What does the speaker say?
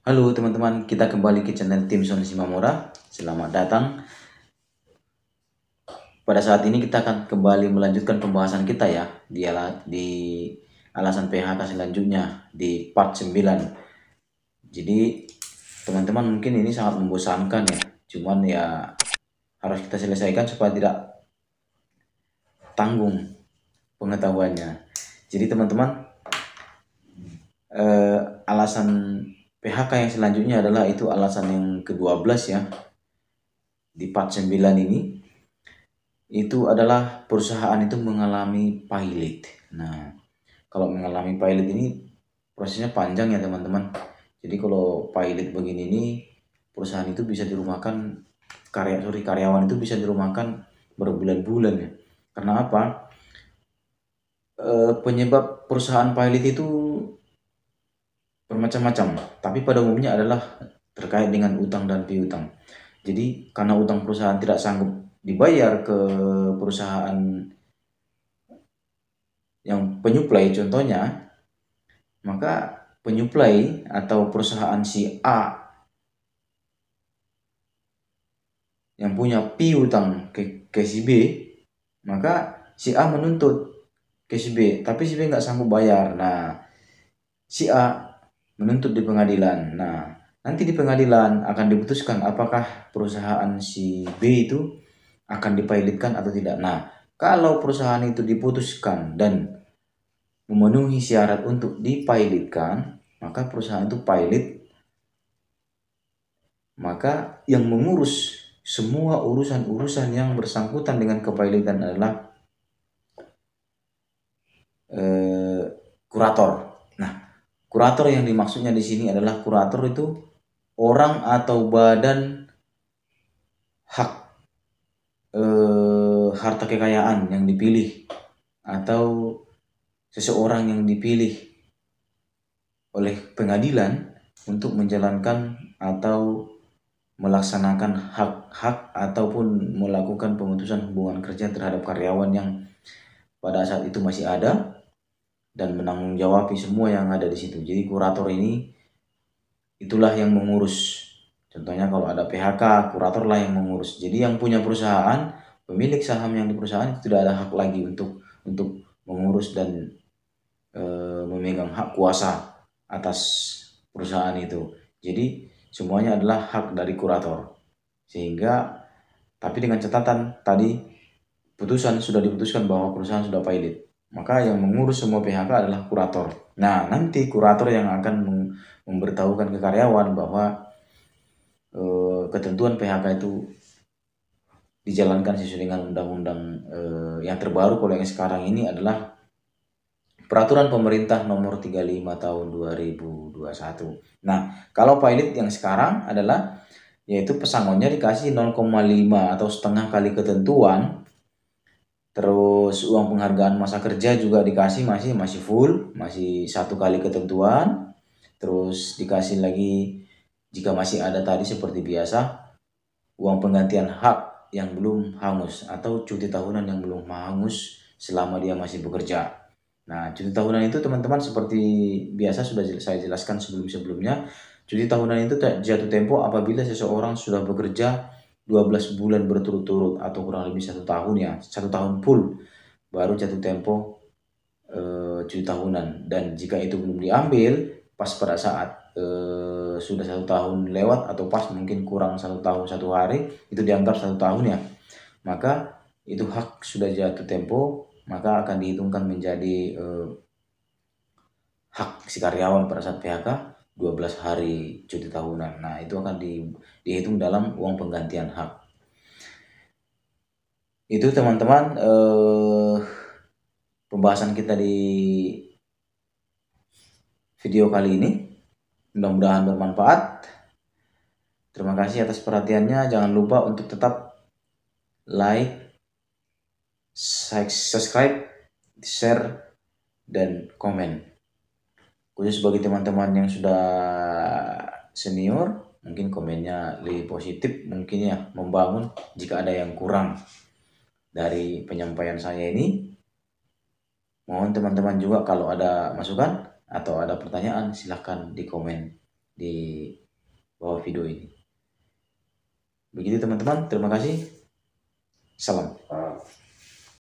Halo teman-teman, kita kembali ke channel Tim Son Simamora. Selamat datang. Pada saat ini kita akan kembali melanjutkan pembahasan kita ya di alasan PHK selanjutnya di part 9. Jadi teman-teman mungkin ini sangat membosankan ya. Cuman ya harus kita selesaikan supaya tidak tanggung pengetahuannya. Jadi teman-teman, alasan PHK yang selanjutnya adalah itu alasan yang ke-12 ya. Di part 9 ini itu adalah perusahaan itu mengalami pilot. Nah, kalau mengalami pilot ini prosesnya panjang ya teman-teman. Jadi kalau pilot begini ini perusahaan itu bisa dirumahkan, karyawan itu bisa dirumahkan berbulan-bulan ya. Karena apa? Penyebab perusahaan pilot itu bermacam-macam, tapi pada umumnya adalah terkait dengan utang dan piutang. Jadi karena utang perusahaan tidak sanggup dibayar ke perusahaan yang penyuplai contohnya, maka penyuplai atau perusahaan si A yang punya piutang ke si B, maka si A menuntut ke si B, tapi si B nggak sanggup bayar. Nah, si A menuntut di pengadilan. Nah, nanti di pengadilan akan diputuskan apakah perusahaan si B itu akan dipilotkan atau tidak. Nah, kalau perusahaan itu diputuskan dan memenuhi syarat untuk dipilotkan, maka perusahaan itu pilot, maka yang mengurus semua urusan-urusan yang bersangkutan dengan kepilotan adalah kurator. Nah, kurator yang dimaksudnya di sini adalah kurator itu orang atau badan hak harta kekayaan yang dipilih atau seseorang yang dipilih oleh pengadilan untuk menjalankan atau melaksanakan hak-hak ataupun melakukan pemutusan hubungan kerja terhadap karyawan yang pada saat itu masih ada dan menanggung semua yang ada di situ. Jadi kurator ini itulah yang mengurus. Contohnya kalau ada PHK, kurator lah yang mengurus. Jadi yang punya perusahaan, pemilik saham yang di perusahaan itu tidak ada hak lagi untuk mengurus dan memegang hak kuasa atas perusahaan itu. Jadi semuanya adalah hak dari kurator. Sehingga tapi dengan catatan tadi sudah diputuskan bahwa perusahaan sudah pilot. Maka yang mengurus semua PHK adalah kurator. Nah, nanti kurator yang akan memberitahukan ke karyawan bahwa ketentuan PHK itu dijalankan sesuai dengan undang-undang yang terbaru. Kalau yang sekarang ini adalah Peraturan Pemerintah Nomor 35 Tahun 2021. Nah, kalau pilot yang sekarang adalah yaitu pesangonnya dikasih 0,5 atau setengah kali ketentuan. Terus uang penghargaan masa kerja juga dikasih masih full, masih 1 kali ketentuan. Terus dikasih lagi jika masih ada tadi seperti biasa uang penggantian hak yang belum hangus atau cuti tahunan yang belum hangus selama dia masih bekerja. Nah, cuti tahunan itu teman-teman seperti biasa sudah saya jelaskan sebelum-sebelumnya. Cuti tahunan itu jatuh tempo apabila seseorang sudah bekerja 12 bulan berturut-turut atau kurang lebih 1 tahun ya, 1 tahun full baru jatuh tempo cuti tahunan. Dan jika itu belum diambil pas pada saat sudah 1 tahun lewat atau pas mungkin kurang 1 tahun 1 hari, itu dianggap 1 tahun ya, maka itu hak sudah jatuh tempo, maka akan dihitungkan menjadi hak si karyawan pada saat PHK 12 hari cuti tahunan. Nah, itu akan dihitung dalam uang penggantian hak. Itu teman-teman pembahasan kita di video kali ini. Mudah-mudahan bermanfaat. Terima kasih atas perhatiannya. Jangan lupa untuk tetap like, subscribe, share, dan komen. Khusus bagi teman-teman yang sudah senior, mungkin komennya lebih positif, mungkin ya membangun. Jika ada yang kurang dari penyampaian saya ini, mohon teman-teman juga kalau ada masukan atau ada pertanyaan silahkan di komen di bawah video ini. Begitu teman-teman, terima kasih. Salam.